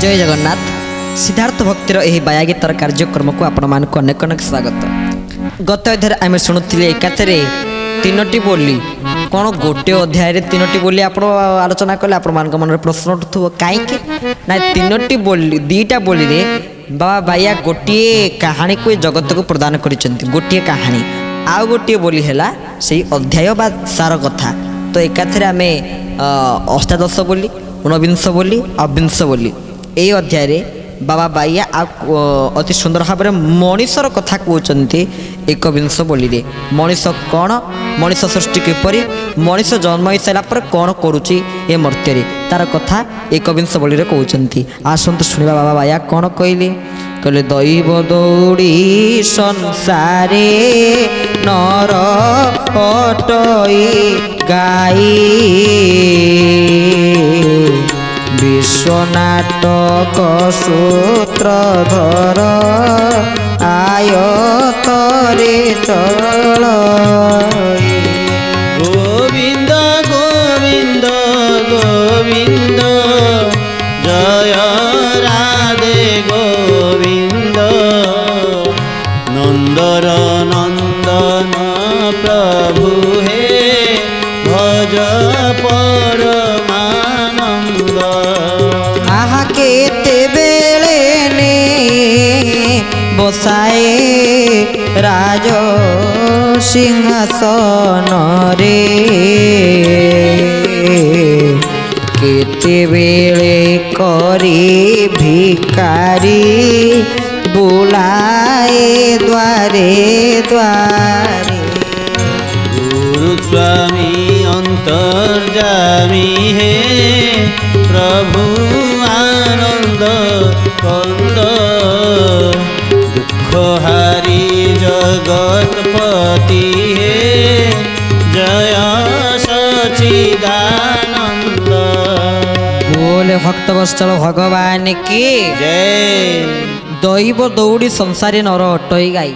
जय जगन्नाथ। सिद्धार्थ भक्तिर यही बाया गीतार कार्यक्रम को आपण मानक अनेक अनेक स्वागत। गत अध्याय आम शुणुले एकाथरे तीनोटी बोली कौन गोटे अध्याय तीनोटी बोली आप आलोचना कले आप मन प्रश्न उठुव कहीं ना तीनोटी बोली दीटा बोली रे बाबा बाया गोटे कहानी को जगत को प्रदान कर गोटे कहानी आउ गोटे बोली है से अध्याय बा सार कथा। तो एकाथरे आम अष्टादश बोली ऊनविंश बोली अविंश बोली ये अध्याय रे बाबा बाइया अति सुंदर भाव में मनीषर कथा कहते एक विंश बोली रे मनीष कौन मनीष सृष्टि किपरि मनीष जन्म हो सारा पर कौन करुच्ची ए मर्त्य तार कथा एक विंश बोली रे कहते। आसतु शुणा बाबा बाइया कौन कहले कहले दैव दौड़ी संसारे नर अटई गाई विश्वनाटक सूत्रधर आयतरे चल गोविंद गोविंद गोविंद जय राधे गोविंद नंदर नंदन प्रभु हे भज परमानंद। आहा केते बेले ने बसाए राज सिंहासन रे केते बेले करी भिकारी बुलाए द्वारे द्वारे गुरु स्वामी अंतर्जामी हे प्रभु आनंद कंद दुख हारी जगतपति हे जय सचिदानंद। बोले भक्तवत्सल भगवान की जय। दैव दौड़ी संसारे नर अटई गाई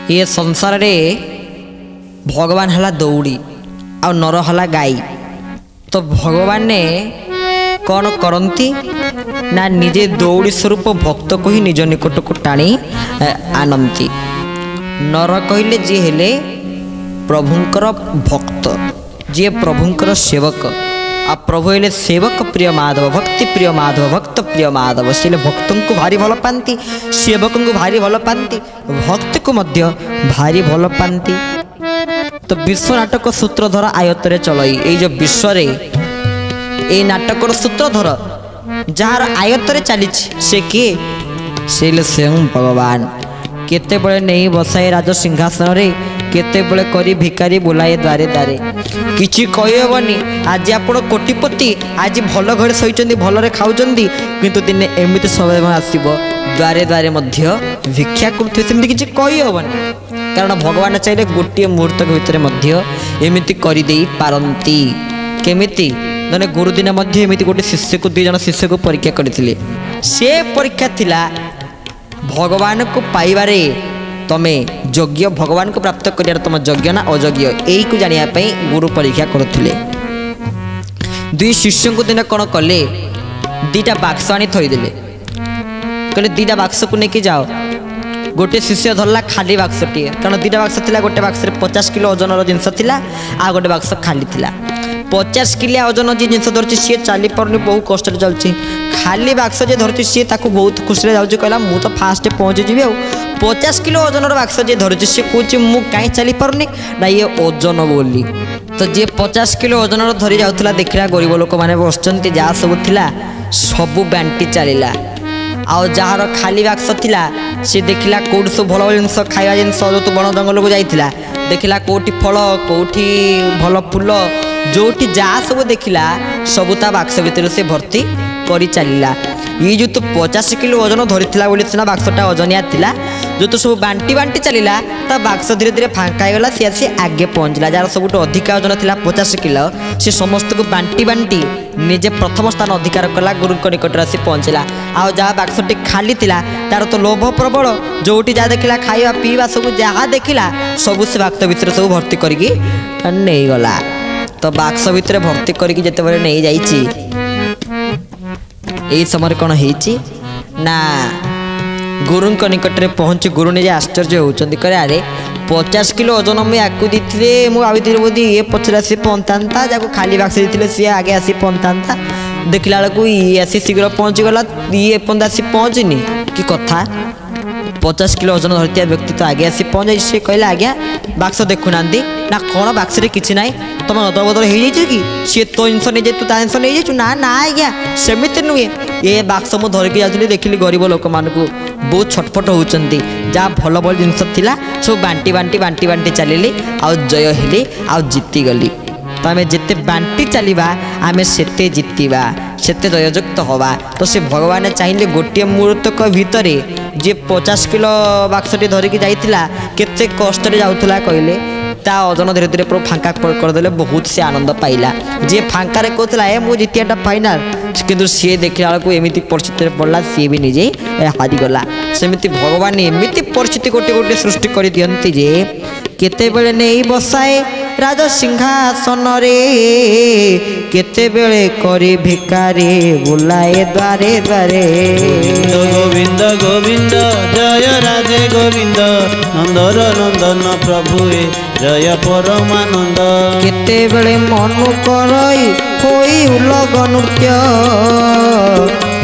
ये संसार रे भगवान हला दौड़ी आ नर हला गाई। तो भगवान ने कौन करती ना निजे दौड़ी स्वरूप भक्त को ही निज निकट को टाणी आनती। नर कहले जी हेले प्रभुंकर भक्त जी प्रभुंकर सेवक आ प्रभु हेले सेवक प्रिय माधव भक्ति प्रिय माधव भक्त प्रिय माधव से भक्तों को भारी भल पाती सेवक को भारी भल पाती भक्त को मध्य भारी भल पाती। तो विश्व नाटक सूत्रधर आयतरे चलई ये जो विश्व रे ए नाटकर सूत्रधर जार आयतरे चली से किए से स्वयं भगवान केते बळे नहीं बसाए राज सिंहासन रे केते बळे करी भिकारी बुलाए द्वारे द्वारे किछि कहबनी। आज आपण कोटिपति आज भल घर सहीचंदी भलरे खाउचंदी किंतु दिने एमिति समय आसीबो द्वारे द्वारे मध्य भिक्षा करथि सेमति किछि कहबनी कारण भगवान चाहिए गोटे मुहूर्त भितर मध्य एमिति करि देई पारंती। केमिति जने गुरुदिन मध्य एमिति गोटे शिष्य को 2 जन शिष्य को परीक्षा करथिले से परीक्षा थिला भगवान को पाइबारे तमे योग्य भगवान को प्राप्त करियार तुम योग्य ना अयोग्य यही को जानिया पई गुरु परीक्षा करथिले। 2 शिष्य को दिन कौन कले 2टा बाक्स आनी थई देले कहले 2टा बाक्स को लेके जाओ। गोटे शिष्य धरला खाली बाक्सटी कारण 2टा बाक्स थिला गोटे बाक्स 50 किलो ओजन जिनस थिला आ गोटे बाक्स खाली थिला 50 किलो ओजन जी जिनस धरछि सी चली परनी बहुत कष्ट चलछि खाली बाक्स जे धरछि सी ताको बहुत खुशी जाउछि कहला मु तो फास्ट पहुंच जीवी आ 50 किलो ओजन बाक्स जे धरछि सी कहछि मु काई चली परनी ना ये ओजन बोली। तो जे 50 किलो ओजन धरी जाउथला देखला गरीब लोक माने बसचंती जा सब थिला सबु बांटी चलीला आउ जार खाली बाक्स थिला सी देखला कोड सब भल जिनस खाଇବା जिनस जो तू बण जंगल को जाइथिला देखला कोठी फल कोठी भल फूल जोटी जा सब देखला सबु ता बाक्स भितर से भर्ती करी चलीला। ये जो तो 50 किलो ओजन धरीथिला बोली सिना बाक्सटा ओजनिया थिला जो तो सब बांटी बांटी चलीला ता बाक्स धीरे धीरे फांका गला सी आसी आगे पहुंचला जार सबुठ अधिक ओजन थिला 50 किलो से समस्त को बांटी बांटी निजे प्रथम स्थान अधिकार कला गुरु निकट आसी पहुंचला। आ जहाँ बाक्सटी खाली थिला तार तो लोभ प्रबल जोटी जा देखला खाଇବା पीवा सब जहाँ देखला सब से बाक्स भितर सब भर्ती करके नहीं गला। तो बाक्स भितर भर्ती करके जिते नहीं जाइछि এই সময় কোণ হয়েছি না গুরুঙ্ নিকটরে পৌঁছি গুরু নিজে আশ্চর্য হচ্ছেন কে আরে 50 কিলো ওজন মুই আকু দিয়ে মু ভাবিଥିଲି বোধ ইয়ে পছরে আসি পহঞ্চাতা যাকে খালি বাক্স দিয়ে সি আগে আসি পহঞ্চাতা ଦେଖିଲା ବେଳକୁ ଇଏ ଆସି ଶୀଘ୍ର ପହଞ୍ଚିଗଲା ଇଏ ଏପର୍ଯ୍ୟନ୍ତ ଆସି ପହଞ୍ଚିନି କି କଥା 50 କିଲୋ ଓଜନ ଧରିଥିବା ବ୍ୟକ୍ତି ତ ଆଗେ ଆସି ପହଞ୍ଚାଇ ସେ କହିଲା ଆଜ୍ଞା ବାକ୍ସ ଦେଖୁନାହାନ୍ତି ନା କ'ଣ ବାକ୍ସରେ କିଛି ନାହିଁ ତମେ ଅଦବଦଳ ହେଇଯାଇଛ କି ସିଏ ତୋ ଜିନିଷ ନେଇଯାଇ ତୁ ତା ଜିନିଷ ନେଇଯାଇଛୁ ନା ନା ଆଜ୍ଞା ସେମିତି ନୁହେଁ ଏ ବାକ୍ସ ମୁଁ ଧରିକି ଯାଉଥିଲି ଦେଖିଲି ଗରିବ ଲୋକମାନଙ୍କୁ ବହୁତ ଛଟପଟ ହେଉଛନ୍ତି ଯାହା ଭଲ ଭଲ ଜିନିଷ ଥିଲା ସବୁ ବାଣ୍ଟି ବାଣ୍ଟି ବାଣ୍ଟି ବାଣ୍ଟି ଚାଲିଲି ଆଉ ଜୟ ହେଲି ଆଉ ଜିତିଗଲି तो आम जिते बांटी चलवा आम से जितवा से जययुक्त हवा तो से भगवान चाहिए गोटे मुहूर्तक भितर जी 50 किलो बाक्सटी धरिकी जाइला केते कष्ट जाऊला कहले ता ओजन धीरे धीरे पूरा फांका करदे बहुत से आनंद पाइला जी फांकार कहला ए मु जितियाटा फाइनाल किंतु सी देखला बेलू एमती परिस्थिति पड़ला सी भी निजे हारीगला सेमती भगवान एमती परिस्थिति गोटे गोटे सृष्टि कर दियंती जे केते बेले नहीं बसाए राज सिंहासन रे केते बेले करी भिकारी बुलाए द्वारे द्वारे गोविंद गोविंद जय राधे गोविंद नंदर नंदन प्रभुए जय परमानंद केते बेले मनु करई होई उलग नृत्य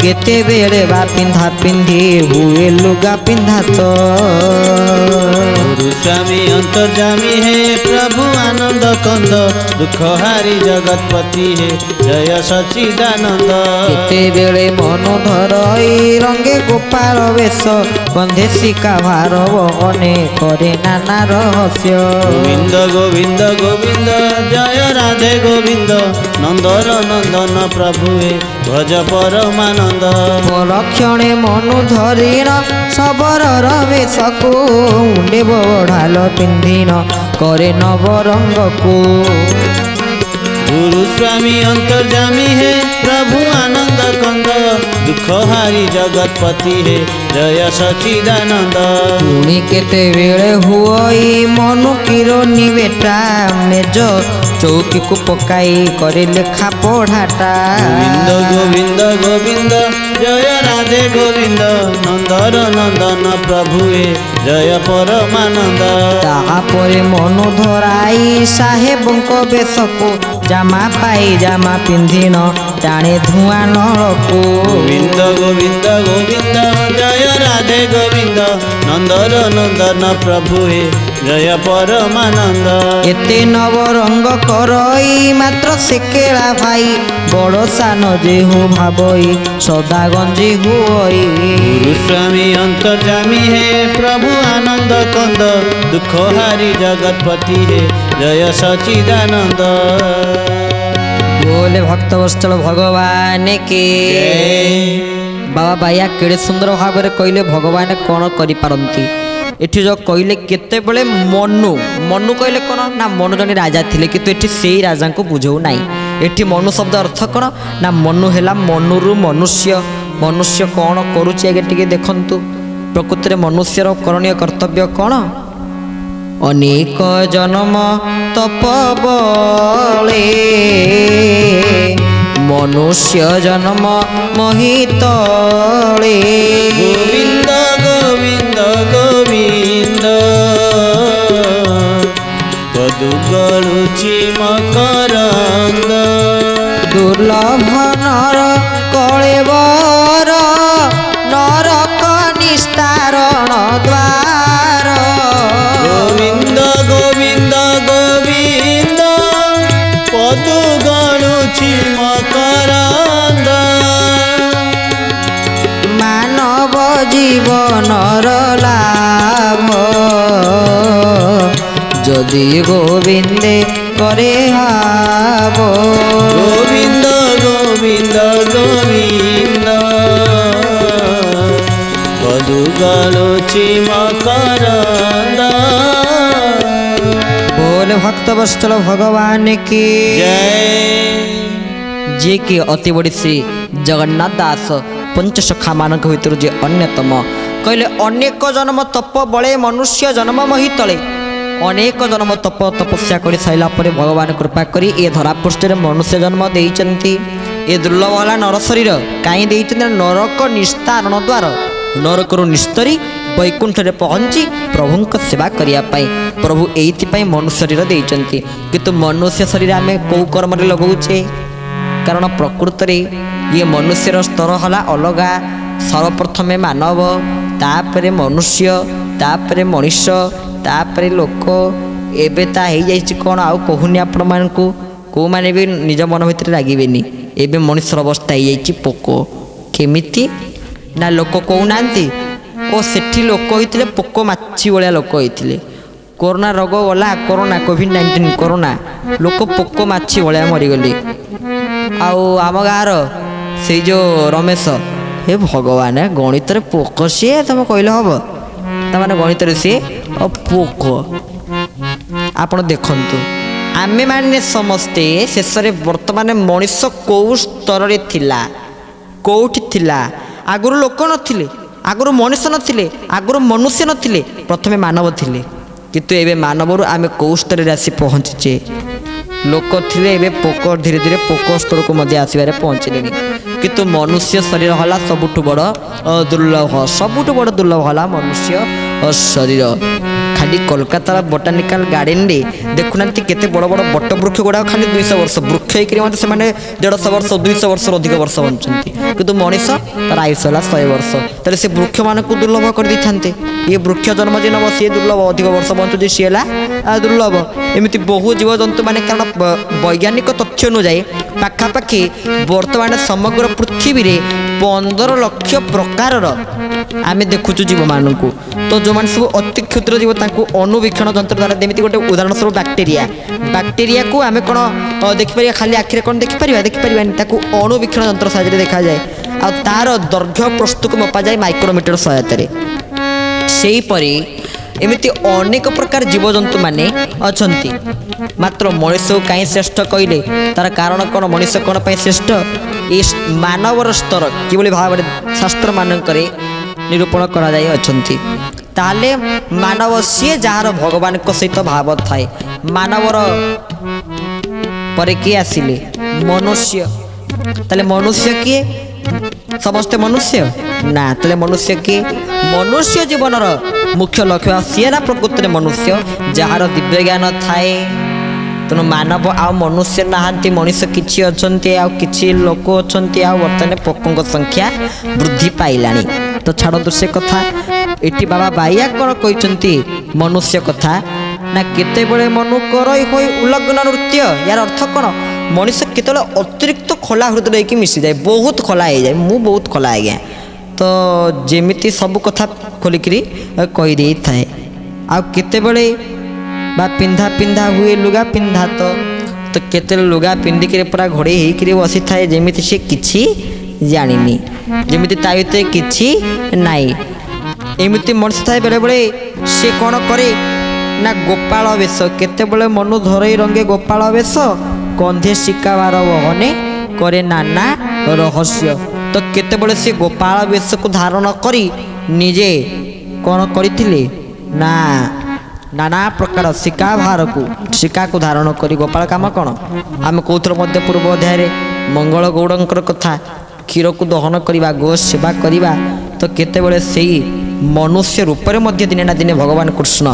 केते बेले बा पिंधा पिंधी हुए लुगा पिंधा तो स्वामी अंतर्जामी है प्रभु आनंद कंद दुख हारी जगतपति है जय सच्चिदानंद केते बेले मनु धरई रंगे गोपाल वेश बंधे शिका भार बहने करे नाना रहस्य गोविंद गोविंद गोविंद जय राधे गोविंद नंदर नंदन प्रभुए भज परमानंद परक्षणे मनु धरीन सबरर वेशको मुंडे बढ़ाल पिंधिन करे नवरंग को गुरु स्वामी अंतर्जामी है प्रभु आनंद कंद दुख हारी जगतपति है जय सच्चिदानंद पुणी केते बेले हुई मनु किरो निवेटा मेज चौकी को पकाई करे लेखा पढ़ाटा गोविंद गोविंद गोविंद जय राधे गोविंद नंदर नंदन प्रभुए जय परमानंद ताहापरे मनु धराई साहेबंक बेशको जामा पाई जामा पिंधिन टाणे धुआं नलको गोविंद गोविंद गोविंद जय राधे गोविंद नंदर नंदन प्रभुए जय परमानंद एते नवरंग करई मात्र सेकेला भाई बड़ सान जेहु भाबई सदा गंजी हुई गुरु स्वामी अंतर्जामी है प्रभु आनंद कंद दुख हारी जगतपति है जय सच्चिदानंद बोले भक्त वत्सल भगवान के बाबा बाया केड़े सुंदर भाव में कहले भगवान कौन करि पारंती एठी जो कहले केते बेले मनु मनु कहले कौन ना मनु जने राजा थिले किंतु एठी सेई राजा को बुझौ नाही एठी मनु शब्द अर्थ कौन ना मनु हेला मनुरु मनुष्य मनुष्य कौन करुछि आगे टिके देखंतु प्रकृति मनुष्यर करणीय कर्तव्य कौन अनेक जन्म तप बले मनुष्य जन्म महितले गोविंद गोविंद गोविंद पदुगलुचि मकरंद दुर्लभ नर कलेवर नरक निस्तारण द्वार गोविंद गोविंद गोविंद पदुगलुचि मकरंद मानव जीवनर लाभ जदि गोविंदे करे हाव गोविंद गोविंद गोविंद पदुगलुचि मकरंद बोले भक्त वत्सल भगवान की जय जे कि अति बड़ी श्री जगन्नाथ दास पंचसखा मानक भितर जे अन्यतम कहले अनेक जन्म तप बले मनुष्य जन्म महितले अनेक जन्म तप तपस्या कर सारा पर भगवान कृपा करी ए धरा पृष्ठ मनुष्य जन्म देइचंती ଏ ଦୁର୍ଲଭ ହେଲା ନର ଶରୀର କାହିଁ ଦେଇଛନ୍ତି? ନରକ ନିସ୍ତାରଣ ଦ୍ୱାର, ନରକରୁ ନିସ୍ତରୀ ବୈକୁଣ୍ଠରେ ପହଞ୍ଚି ପ୍ରଭୁଙ୍କ ସେବା କରିବା ପାଇଁ ପ୍ରଭୁ ଏଇଥିପାଇଁ ମନୁଷ୍ୟ ଶରୀର ଦେଇଛନ୍ତି। କିନ୍ତୁ ମନୁଷ୍ୟ ଶରୀର ଆମେ କେଉଁ କର୍ମରେ ଲଗାଉଛେ? କାରଣ ପ୍ରକୃତରେ ଇଏ ମନୁଷ୍ୟର ସ୍ତର ହେଲା ଅଲଗା। ସର୍ବପ୍ରଥମେ ମାନବ, ତାପରେ ମନୁଷ୍ୟ, ତାପରେ ମଣିଷ, ତାପରେ ଲୋକ। ଏବେ ତା ହେଇଯାଇଛି କ'ଣ ଆଉ କହୁନି ଆପଣମାନଙ୍କୁ, କେଉଁମାନେ ବି ନିଜ ମନ ଭିତରେ ରାଗିବେନି। ଏବେ ମଣିଷର ଅବସ୍ଥା ହେଇଯାଇଛି ପୋକ। କେମିତି ନା ଲୋକ କହୁନାହାନ୍ତି ଓ ସେଠି ଲୋକ ହେଇଥିଲେ ପୋକ ମାଛି ଭଳିଆ ଲୋକ ହେଇଥିଲେ। କରୋନା ରୋଗ ଗଲା, କରୋନା କୋଭିଡ୍-19 କରୋନା, ଲୋକ ପୋକ ମାଛି ଭଳିଆ ମରିଗଲେ। ଆଉ ଆମ ଗାଁର ସେଇ ଯେଉଁ ରମେଶ, ହେ ଭଗବାନ ଗଣିତରେ ପୋକ ସିଏ, ତମେ କହିଲେ ହବ? ତାମାନେ ଗଣିତରେ ସିଏ ପୋକ। ଆପଣ ଦେଖନ୍ତୁ ଆମେମାନେ ସମସ୍ତେ ଶେଷରେ ବର୍ତ୍ତମାନ ମଣିଷ କେଉଁ ସ୍ତରରେ ଥିଲା, କେଉଁଠି ଥିଲା? ଆଗରୁ ଲୋକ ନଥିଲେ, ଆଗରୁ ମଣିଷ ନଥିଲେ, ଆଗରୁ ମନୁଷ୍ୟ ନଥିଲେ, ପ୍ରଥମେ ମାନବ ଥିଲେ। କିନ୍ତୁ ଏବେ ମାନବରୁ ଆମେ କେଉଁ ସ୍ତରରେ ଆସି ପହଞ୍ଚିଛେ? ଲୋକ ଥିଲେ, ଏବେ ପୋକ ଧୀରେ ଧୀରେ ପୋକ ସ୍ତରକୁ ମଧ୍ୟ ଆସିବାରେ ପହଞ୍ଚିଲେଣି। କିନ୍ତୁ ମନୁଷ୍ୟ ଶରୀର ହେଲା ସବୁଠୁ ବଡ଼ ଦୁର୍ଲଭ, ସବୁଠୁ ବଡ଼ ଦୁର୍ଲଭ ହେଲା ମନୁଷ୍ୟ ଶରୀର। ଖାଲି କୋଲକାତାର ବୋଟାନିକାଲ ଗାର୍ଡେନରେ ଦେଖୁନାହାନ୍ତି କେତେ ବଡ଼ ବଡ଼ ବଟ ବୃକ୍ଷ ଗୁଡ଼ାକ ଖାଲି 200 ବର୍ଷ ବୃକ୍ଷ ହେଇକରି ମଧ୍ୟ ସେମାନେ 150 ବର୍ଷ 200 ବର୍ଷରୁ ଅଧିକ ବର୍ଷ ବଞ୍ଚୁଛନ୍ତି। କିନ୍ତୁ ମଣିଷ ତାର ଆୟୁଷ ହେଲା 100 ବର୍ଷ। ତାହେଲେ ସେ ବୃକ୍ଷମାନଙ୍କୁ ଦୁର୍ଲଭ କରିଦେଇଥାନ୍ତେ। ଇଏ ବୃକ୍ଷ ଜନ୍ମ ଯେ ନେବ ସିଏ ଦୁର୍ଲଭ, ଅଧିକ ବର୍ଷ ବଞ୍ଚୁଛି ସିଏ ହେଲା ଦୁର୍ଲଭ। ଏମିତି ବହୁ ଜୀବଜନ୍ତୁ ମାନେ, କାରଣ ବୈଜ୍ଞାନିକ ତଥ୍ୟ ଅନୁଯାୟୀ ପାଖାପାଖି ବର୍ତ୍ତମାନ ସମଗ୍ର ପୃଥିବୀରେ 15 ଲକ୍ଷ ପ୍ରକାରର ଆମେ ଦେଖୁଛୁ ଜୀବମାନଙ୍କୁ। ତ ଯେଉଁମାନେ ସବୁ ଅତି କ୍ଷୁଦ୍ର ଜୀବ ତାଙ୍କୁ ଅଣୁବୀକ୍ଷଣ ଯନ୍ତ୍ର ଦ୍ୱାରା, ଯେମିତି ଗୋଟେ ଉଦାହରଣ ସ୍ୱରୂପ ବ୍ୟାକ୍ଟେରିଆକୁ ଆମେ କ'ଣ ଦେଖିପାରିବା? ଖାଲି ଆଖିରେ କ'ଣ ଦେଖିପାରିବା? ଦେଖିପାରିବାନି। ତାକୁ ଅଣୁବୀକ୍ଷଣ ଯନ୍ତ୍ର ସାହାଯ୍ୟରେ ଦେଖାଯାଏ। ଆଉ ତାର ଦୈର୍ଘ୍ୟ ପ୍ରସ୍ତୁକୁ ମପାଯାଏ ମାଇକ୍ରୋମିଟର ସହାୟତାରେ। ସେହିପରି ଏମିତି ଅନେକ ପ୍ରକାର ଜୀବଜନ୍ତୁମାନେ ଅଛନ୍ତି। ମାତ୍ର ମଣିଷକୁ କାହିଁ ଶ୍ରେଷ୍ଠ କହିଲେ? ତାର କାରଣ କ'ଣ? ମଣିଷ କ'ଣ ପାଇଁ ଶ୍ରେଷ୍ଠ? ଏ ମାନବର ସ୍ତର କିଭଳି ଭାବରେ ଶାସ୍ତ୍ରମାନଙ୍କରେ ନିରୂପଣ କରାଯାଇଅଛନ୍ତି। ତାହେଲେ ମାନବ ସିଏ ଯାହାର ଭଗବାନଙ୍କ ସହିତ ଭାବ ଥାଏ। ମାନବର ପରେ କିଏ ଆସିଲେ? ମନୁଷ୍ୟ। ତାହେଲେ ମନୁଷ୍ୟ କିଏ? ସମସ୍ତେ ମନୁଷ୍ୟ ନା। ତାହେଲେ ମନୁଷ୍ୟ କିଏ? ମନୁଷ୍ୟ ଜୀବନର ମୁଖ୍ୟ ଲକ୍ଷ୍ୟ ସିଏ ନା ପ୍ରକୃତରେ ମନୁଷ୍ୟ ଯାହାର ଦିବ୍ୟ ଜ୍ଞାନ ଥାଏ। ତେଣୁ ମାନବ ଆଉ ମନୁଷ୍ୟ ନାହାନ୍ତି, ମଣିଷ କିଛି ଅଛନ୍ତି, ଆଉ କିଛି ଲୋକ ଅଛନ୍ତି। ଆଉ ବର୍ତ୍ତମାନ ପୋକଙ୍କ ସଂଖ୍ୟା ବୃଦ୍ଧି ପାଇଲାଣି। ତ ଛାଡ଼ନ୍ତୁ ସେ କଥା। ଏଠି ବାବା ବାଇଆ କ'ଣ କହିଛନ୍ତି ମନୁଷ୍ୟ କଥା ନା, କେତେବେଳେ ମନୁ କରଇ ହୋଇ ଉଲଗ୍ନ ନୃତ୍ୟ। ୟାର ଅର୍ଥ କ'ଣ? ମଣିଷ କେତେବେଳେ ଅତିରିକ୍ତ ଖୋଲା ହୃଦୟ ହେଇକି ମିଶିଯାଏ, ବହୁତ ଖୋଲା ହେଇଯାଏ। ମୁଁ ବହୁତ ଖୋଲା ଆଜ୍ଞା, ତ ଯେମିତି ସବୁ କଥା ଖୋଲିକିରି କହିଦେଇଥାଏ। ଆଉ କେତେବେଳେ ବା ପିନ୍ଧା ହୁଏ ଲୁଗା ପିନ୍ଧା, ତ କେତେବେଳେ ଲୁଗା ପିନ୍ଧିକିରି ପୁରା ଘୋଡ଼େଇ ହେଇକିରି ବସିଥାଏ, ଯେମିତି ସେ କିଛି ଜାଣିନି, ଯେମିତି ତା ଭିତରେ କିଛି ନାହିଁ। ଏମିତି ମଣିଷ ଥାଏ। ବେଳେବେଳେ ସେ କ'ଣ କରେ ନା ଗୋପାଳ ବେଶ। କେତେବେଳେ ମନୁ ଧରେଇ ରଙ୍ଗେ ଗୋପାଳ ବେଶ, କନ୍ଧେ ଶିକାବାର ବହନେ କରେ ନାନା ରହସ୍ୟ। ତ କେତେବେଳେ ସେ ଗୋପାଳ ବେଶକୁ ଧାରଣ କରି ନିଜେ କ'ଣ କରିଥିଲେ ନା ନାନା ପ୍ରକାର ଶିକାକୁ ଧାରଣ କରି। ଗୋପାଳ କାମ କ'ଣ? ଆମେ କହୁଥିଲୁ ମଧ୍ୟ ପୂର୍ବ ଅଧ୍ୟାୟରେ ମଙ୍ଗଳ ଗୌଡ଼ଙ୍କର କଥା, କ୍ଷୀରକୁ ଦହନ କରିବା, ଗୋ ସେବା କରିବା। ତ କେତେବେଳେ ସେଇ ମନୁଷ୍ୟ ରୂପରେ ମଧ୍ୟ ଦିନେ ନା ଦିନେ ଭଗବାନ କୃଷ୍ଣ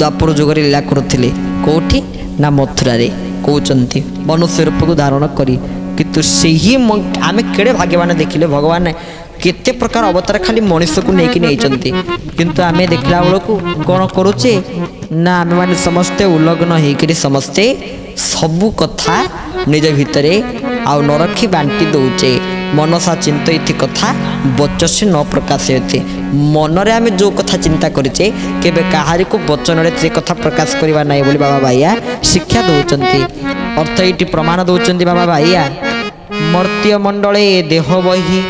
ଦ୍ୱାପର ଯୁଗରେ ଲୀଳା କରୁଥିଲେ। କେଉଁଠି ନା ମଥୁରାରେ କହୁଛନ୍ତି ମନୁଷ୍ୟ ରୂପକୁ ଧାରଣ କରି। କିନ୍ତୁ ସେହି ଆମେ କେଡ଼େ ଭାଗ୍ୟବାନ ଦେଖିଲେ, ଭଗବାନ କେତେ ପ୍ରକାର ଅବତାର ଖାଲି ମଣିଷକୁ ନେଇକି ନେଇଛନ୍ତି। କିନ୍ତୁ ଆମେ ଦେଖିଲା ବେଳକୁ କ'ଣ କରୁଛେ ନା ଆମେମାନେ ସମସ୍ତେ ଉଲଗ୍ନ ହେଇକରି ସମସ୍ତେ ସବୁ କଥା ନିଜ ଭିତରେ ଆଉ ନ ରଖି ବାଣ୍ଟି ଦେଉଛେ। ମନସା ଚିନ୍ତୟତି କଥା ବଚସ୍ୟ ନ ପ୍ରକାଶୟତେ। ମନରେ ଆମେ ଯେଉଁ କଥା ଚିନ୍ତା କରିଛେ କେବେ କାହାରିକୁ ବଚନରେ ସେ କଥା ପ୍ରକାଶ କରିବା ନାହିଁ ବୋଲି ବାବା ବାଇଆ ଶିକ୍ଷା ଦେଉଛନ୍ତି। ଅର୍ଥ ଏଇଠି ପ୍ରମାଣ ଦେଉଛନ୍ତି ବାବା ବାଇଆ। ମର୍ତ୍ତ୍ୟ ମଣ୍ଡଳେ ଦେହ ବହି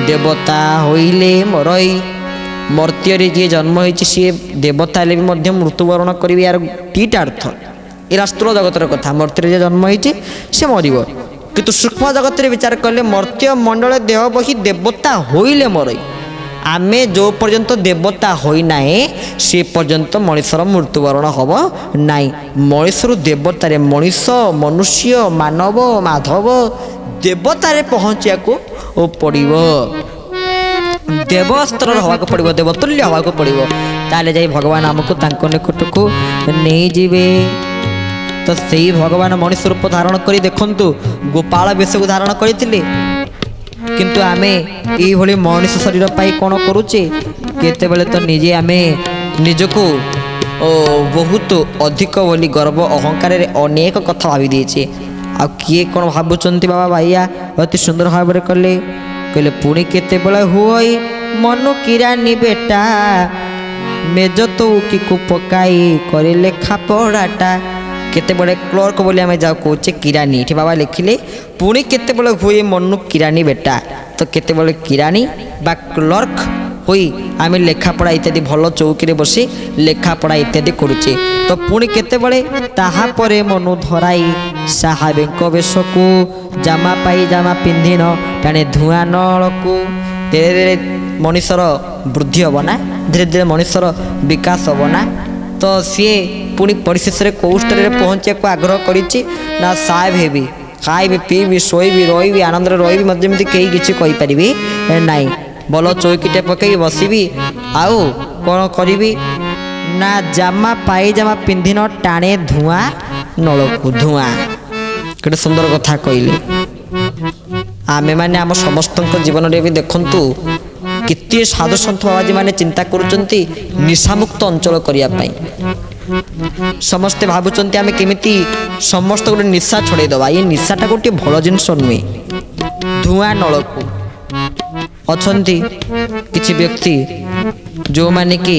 ଦେବତା ହୋଇଲେ ମରଇ। ମର୍ତ୍ତ୍ୟରେ ଯିଏ ଜନ୍ମ ହୋଇଛି ସିଏ ଦେବତା ହେଲେ ବି ମଧ୍ୟ ମୃତ୍ୟୁବରଣ କରିବେ। ୟାର ଦୁଇଟା ଅର୍ଥ। ଏରା ସ୍ଥୂଳ ଜଗତର କଥା। ମର୍ତ୍ତ୍ୟରେ ଯିଏ ଜନ୍ମ ହୋଇଛି ସେ ମରିବ। କିନ୍ତୁ ସୂକ୍ଷ୍ମ ଜଗତରେ ବିଚାର କଲେ ମର୍ତ୍ତ୍ୟ ମଣ୍ଡଳେ ଦେହ ବହି ଦେବତା ହୋଇଲେ ମରଇ। ଆମେ ଯେଉଁ ପର୍ଯ୍ୟନ୍ତ ଦେବତା ହୋଇନାହିଁ ସେ ପର୍ଯ୍ୟନ୍ତ ମଣିଷର ମୃତ୍ୟୁବରଣ ହେବ ନାହିଁ। ମଣିଷରୁ ଦେବତାରେ ମଣିଷ, ମନୁଷ୍ୟ, ମାନବ, ମାଧବ, ଦେବତାରେ ପହଞ୍ଚିବାକୁ ପଡ଼ିବ, ଦେବସ୍ତର ହେବାକୁ ପଡ଼ିବ, ଦେବତୁଲ୍ୟ ହେବାକୁ ପଡ଼ିବ। ତାହେଲେ ଯାଇ ଭଗବାନ ଆମକୁ ତାଙ୍କ ନିକଟକୁ ନେଇଯିବେ। ତ ସେଇ ଭଗବାନ ମଣିଷ ରୂପ ଧାରଣ କରି ଦେଖନ୍ତୁ ଗୋପାଳ ବେଶକୁ ଧାରଣ କରିଥିଲେ, କିନ୍ତୁ ଆମେ ଏଇଭଳି ମଣିଷ ଶରୀର ପାଇ କ'ଣ କରୁଛେ? କେତେବେଳେ ତ ନିଜେ ଆମେ ନିଜକୁ ବହୁତ ଅଧିକ ବୋଲି ଗର୍ବ ଅହଙ୍କାରରେ ଅନେକ କଥା ଭାବି ଦେଇଛେ। ଆଉ କିଏ କ'ଣ ଭାବୁଛନ୍ତି? ବାବା ବାଇଆ ଅତି ସୁନ୍ଦର ଭାବରେ କହିଲେ ପୁଣି କେତେବେଳେ ହୁଏ ମନୁ କିରାନୀ ବେଟା, ମେଜ ତଉକିକୁ ପକାଇ କରି ଲେଖା ପଢ଼ାଟା। କେତେବେଳେ କ୍ଲର୍କ ବୋଲି ଆମେ ଯାଉ କହୁଛେ କିରାନୀ, ଏଠି ବାବା ଲେଖିଲେ ପୁଣି କେତେବେଳେ ହୁଏ ମନୁ କିରାନୀ ବେଟା। ତ କେତେବେଳେ କିରାନୀ ବା କ୍ଲର୍କ ହୋଇ ଆମେ ଲେଖାପଢ଼ା ଇତ୍ୟାଦି ଭଲ ଚୌକିରେ ବସି ଲେଖାପଢ଼ା ଇତ୍ୟାଦି କରୁଛେ। ତ ପୁଣି କେତେବେଳେ ତାହାପରେ ମନୁ ଧରାଇ ସାହାବେଙ୍କ ବେଶକୁ, ଜାମା ପାଇ ଜାମା ପିନ୍ଧିନ ଟାଣେ ଧୂଆଁ ନଳକୁ। ଧୀରେ ଧୀରେ ମଣିଷର ବୃଦ୍ଧି ହେବ ନା, ଧୀରେ ଧୀରେ ମଣିଷର ବିକାଶ ହେବ ନା। ତ ସିଏ ପୁଣି ପରିଶେଷରେ କେଉଁ ସ୍ତରରେ ପହଞ୍ଚିବାକୁ ଆଗ୍ରହ କରିଛି ନା ସାହେବ ହେବି, ଖାଇବି, ପିଇବି, ଶୋଇବି, ରହିବି, ଆନନ୍ଦରେ ରହିବି, ମୋତେ ଯେମିତି କେହି କିଛି କହିପାରିବି ନାହିଁ। ଭଲ ଚୌକିଟେ ପକାଇ ବସିବି, ଆଉ କ'ଣ କରିବି ନା ଜାମା ପାଇଜାମା ପିନ୍ଧିନ ଟାଣେ ଧୂଆଁ ନଳକୁ। ଧୂଆଁ ଗୋଟେ ସୁନ୍ଦର କଥା କହିଲେ। ଆମେମାନେ ଆମ ସମସ୍ତଙ୍କ ଜୀବନରେ ବି ଦେଖନ୍ତୁ କେତେ ସାଧୁ ସନ୍ଥ ବାବାଜୀମାନେ ଚିନ୍ତା କରୁଛନ୍ତି ନିଶାମୁକ୍ତ ଅଞ୍ଚଳ କରିବା ପାଇଁ। ସମସ୍ତେ ଭାବୁଛନ୍ତି ଆମେ କେମିତି ସମସ୍ତ ଗୋଟେ ନିଶା ଛଡ଼େଇ ଦେବା। ଏ ନିଶାଟା ଗୋଟିଏ ଭଲ ଜିନିଷ ନୁହେଁ। ଧୂଆଁ ନଳକୁ ଅଛନ୍ତି କିଛି ବ୍ୟକ୍ତି ଯେଉଁମାନେ କି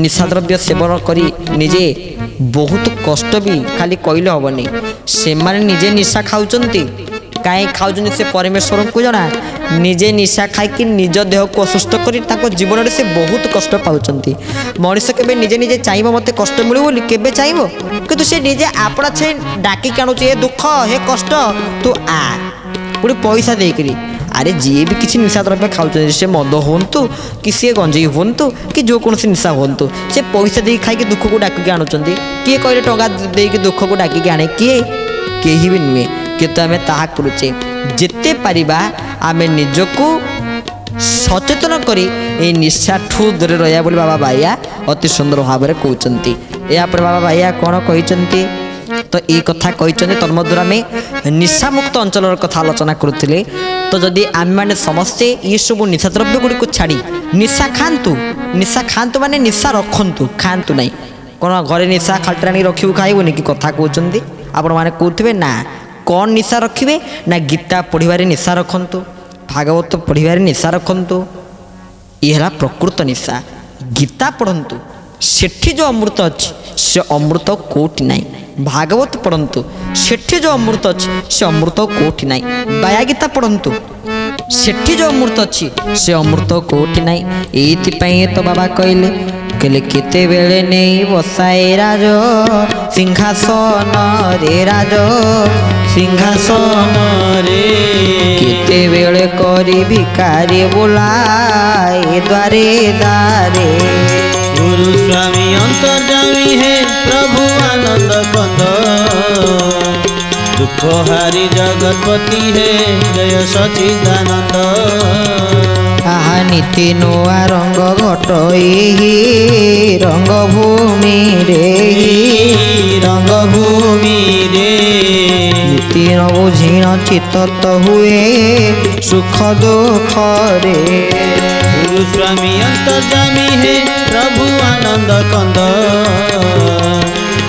ନିଶାଦ୍ରବ୍ୟ ସେବନ କରି ନିଜେ ବହୁତ କଷ୍ଟ ବି ଖାଲି କହିଲେ ହେବନି, ସେମାନେ ନିଜେ ନିଶା ଖାଉଛନ୍ତି। କାହିଁ ଖାଉଛନ୍ତି ସେ ପରମେଶ୍ୱରଙ୍କୁ ଜଣା। ନିଜେ ନିଶା ଖାଇକି ନିଜ ଦେହକୁ ଅସୁସ୍ଥ କରି ତାଙ୍କ ଜୀବନରେ ସେ ବହୁତ କଷ୍ଟ ପାଉଛନ୍ତି। ମଣିଷ କେବେ ନିଜେ ନିଜେ ଚାହିଁବ ମୋତେ କଷ୍ଟ ମିଳୁ ବୋଲି? କେବେ ଚାହିଁବ? କିନ୍ତୁ ସେ ନିଜେ ଆପଣା ଛାଇ ଡାକିକି ଆଣୁଛି, ଏ ଦୁଃଖ, ହେ କଷ୍ଟ, ତୁ ଆ, ପୁଣି ପଇସା ଦେଇକିରି। ଆରେ ଯିଏ ବି କିଛି ନିଶା ଦ୍ରବ୍ୟ ଖାଉଛନ୍ତି, ସେ ମଦ ହୁଅନ୍ତୁ କି ସିଏ ଗଞ୍ଜେଇ ହୁଅନ୍ତୁ କି ଯେକୌଣସି ନିଶା ହୁଅନ୍ତୁ, ସେ ପଇସା ଦେଇକି ଖାଇକି ଦୁଃଖକୁ ଡାକିକି ଆଣୁଛନ୍ତି। କିଏ କହିଲେ ଟଙ୍କା ଦେଇକି ଦୁଃଖକୁ ଡାକିକି ଆଣେ? କିଏ? କେହି ବି ନୁହେଁ। କିନ୍ତୁ ଆମେ ତାହା କରୁଛେ। ଯେତେ ପାରିବା ଆମେ ନିଜକୁ ସଚେତନ କରି এই ନିଶାଠୁ ଦୂରରେ ରହିବା ବୋଲି ବାବା ବାଇଆ ଅତି ସୁନ୍ଦର ଭାବରେ କହୁଛନ୍ତି। ଏହାପରେ ବାବା ବାଇଆ କ'ଣ କହିଛନ୍ତି? ତ এই କଥା କହିଛନ୍ତି ତନ୍ମଧ୍ୟରୁ ଆମେ ନିଶାମୁକ୍ତ ଅଞ୍ଚଳର କଥା ଆଲୋଚନା କରୁଥିଲେ। ତ ଯଦି ଆମେମାନେ ସମସ୍ତେ ଏସବୁ ନିଶାଦ୍ରବ୍ୟ ଗୁଡ଼ିକୁ ଛାଡ଼ି ନିଶା ଖାଆନ୍ତୁ ମାନେ ନିଶା ରଖନ୍ତୁ, ଖାଆନ୍ତୁ ନାହିଁ। କ'ଣ ଘରେ ନିଶା ଖାଲିଟାରେ ଆଣି ରଖିବୁ ଖାଇବୁନି କି କଥା କହୁଛନ୍ତି? ଆପଣମାନେ କହୁଥିବେ ନା କ'ଣ ନିଶା ରଖିବେ ନା ଗୀତା ପଢ଼ିବାରେ ନିଶା ରଖନ୍ତୁ, ଭାଗବତ ପଢ଼ିବାରେ ନିଶା ରଖନ୍ତୁ। ଇଏ ହେଲା ପ୍ରକୃତ ନିଶା। ଗୀତା ପଢ଼ନ୍ତୁ, ସେଠି ଯେଉଁ ଅମୃତ ଅଛି ସେ ଅମୃତ କେଉଁଠି ନାହିଁ। ଭାଗବତ ପଢ଼ନ୍ତୁ, ସେଠି ଯେଉଁ ଅମୃତ ଅଛି ସେ ଅମୃତ କେଉଁଠି ନାହିଁ। ବାୟା ଗୀତା ପଢ଼ନ୍ତୁ, ସେଠି ଯେଉଁ ଅମୃତ ଅଛି ସେ ଅମୃତ କେଉଁଠି ନାହିଁ। ଏଇଥିପାଇଁ ତ ବାବା କହିଲେ କେତେବେଳେ ନେଇ ବସାଏ ରାଜ ସିଂହାସନରେ, ରାଜ ସିଂହାସନରେ, କେତେବେଳେ କରି ଭିକାରୀ ବୋଲାଏ ଦ୍ୱାରେ ଦ୍ୱାରେ। गुरु स्वामी अंतर्जामी है प्रभु आनंद कंद, दुख हारी जगतपति है जय सचिदानंद। आहा नीति नुआ रंग घटई रंगभूमि रे, रंगभूमि रे, नीति न बुझिन चित्त तो हुए सुख दुख रे। गुरु स्वामी अंतर्जामी है प्रभु आनंद कंद,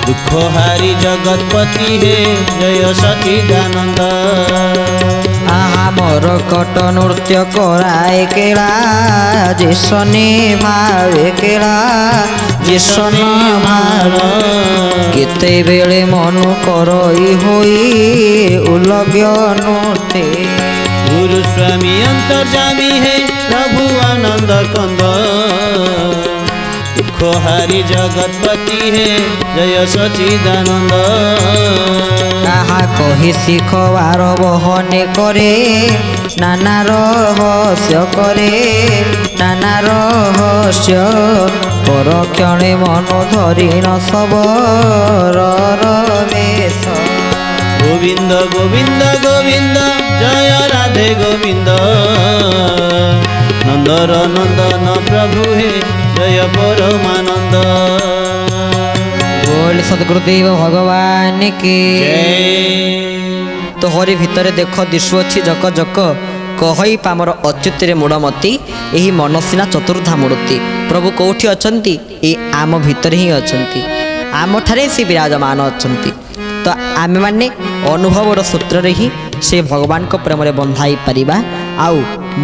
दुख हारी जगतपति है जय सचिदानंद। आहा मोर कट नृत्य कराए केला जेसने भावे केला जेसन भाव, केते बेले मनु करई होई उलग्य नृत्य। गुरु स्वामी अंतर्जामी है प्रभु आनंद कंद, दुख हारी जगतपति है जय सचिदानंद। ताहा कही शिखवार बहने करे नाना रहस्य करे, नाना रहस्य परक्षणे मन धरी न सबरर बेश। গোবিন্দ গোবিন্দ গোবিন্দ জয় রাধে গোবিন্দ নন্দর নন্দন প্রভু হে জয় পরমানন্দ बोल सदगुरुदेव भगवान के तो हरि भितर देख दिशु अच्छी जक जक कहई पामर अच्युत मूढ़मती यही मनसीना चतुर्धा मूर्ति प्रभु कौटी अछंती ए आम भितर ही अछंती आम ठारे से विराजमान अछंती तो आमे माने अनुभवर सूत्र ही से भगवान को प्रेम रे बंधाई परिबा आउ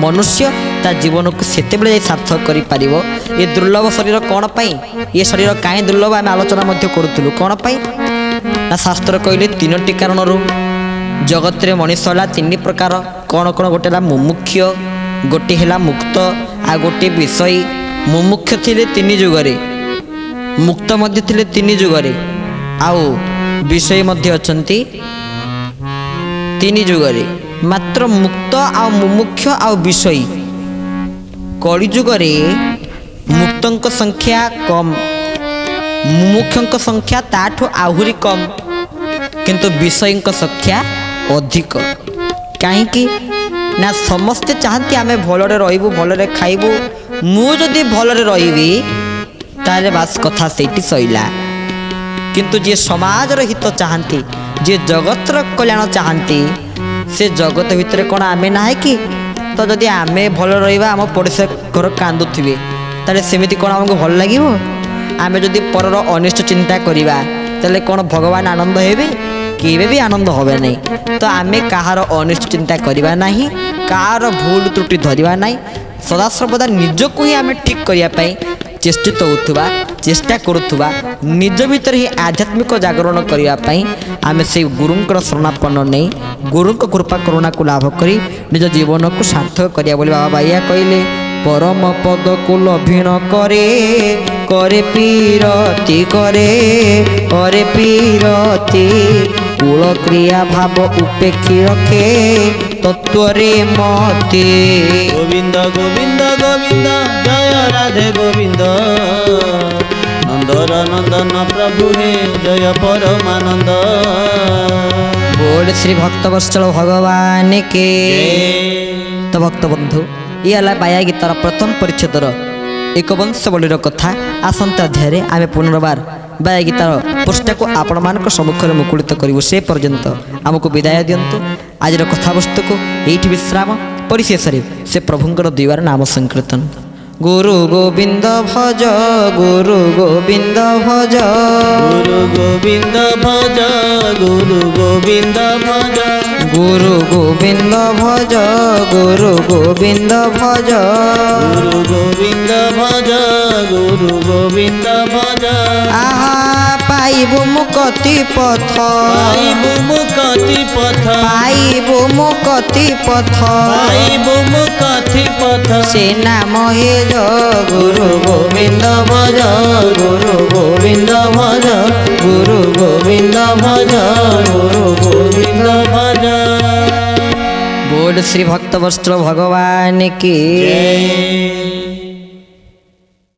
मनुष्य ता जीवन को सेते बेले सार्थक करि पारिबो। ये दुर्लभ शरीर कौन पाई ये शरीर काहे दुर्लभ आम आलोचना मध्य करूथुलु कौन पाई ना शास्त्र कहले तीनोटी कारणरू जगत रे मनुष्य होला तीन प्रकार कौन कौन गोटे ला मुमुख्य गोटे हैला मुक्त आ गोटे विषय मुमुख्य थिले तीन जुगरे मुक्त मध्य थिले तीन जुगरे आउ विषय मध्य अछंती तीन जुगरे मात्र मुक्त आ मुमुख्य आ विषय कली जुगरे मुक्तंक संख्या कम मुमुक्षंक संख्या ताठो आहुरी कम किंतु विषयंक संख्या अधिक कहीं ना समस्ते चाहती आम भलरे रहिबू भलरे खाइबू मु जदि भलरे रहिबी ताले बास कथा सेठी सइला किंतु जे समाजर हित चाहती जे जगतर कल्याण चाहती से जगत भितर कौन आमे ना है कि तो जदि आमे भल रहिबा आम पड़ोसी घर कांदुथिबे ताले सेमिति कौन हमको भल लागिबो आमे जदि परर अनिष्ट चिंता करिबा ताले कौन भगवान आनंद हेबे केबे भी आनंद होबे नहीं तो आमे कहार अनिष्ट चिंता करिबा नहीं कहार भूल त्रुटि धरिबा नहीं सदा सर्वदा निजको ही आमे ठीक करिया पई चेष्टित होउथुबा चेष्टा करुथुबा निज भीतर ही आध्यात्मिक जागरण करने आम से गुरुंकर शरणापन्न नहीं गुरुंक कृपा करुणा को लाभ करी निज जीवन को सार्थक करिया बोली बाबा बाइया कहले परम पद को लभिन करे पीरती करे पीरती कूल क्रिया भाव उपेक्षी रखे तत्वरे मते गोविंद गोविंद गोविंद जय राधे गोविंद नंदर नंदन प्रभु हे जय परमानंद बोल श्री भक्त वत्सल भगवान के तो भक्त बंधु ये बाया गीतार प्रथम परिच्छेदर एक वंशवलीर कथा आसंता अध्याय आम पुनर्बार बाया गीतार पृष्ठा को आपण मान सम्मुखें मुकुलित करूँ से पर्यंत आमको विदाय दिंतु आज कथावस्तु को ये विश्राम परिशेष से प्रभुंर द्विवार नाम संकीर्तन गुरु गोविंद भज गुरु गोविंद भज गुरु गोविंद भज गुरु गोविंद भज गुरु गोविंद भज गुरु गोविंद भज गुरु गोविंद भज गुरु गोविंद भज आहा पाइबु मुक्ति पथ पाइबु मुक्ति पथ पाइबु मुक्ति पथ पाइबु मुक्ति पथ से नाम हे गुरु गोविंद भज गुरु गोविंद भज गुरु गोविंद भज गुरु गोविंद भज बोल श्री भक्त वस्त्र भगवान की जय।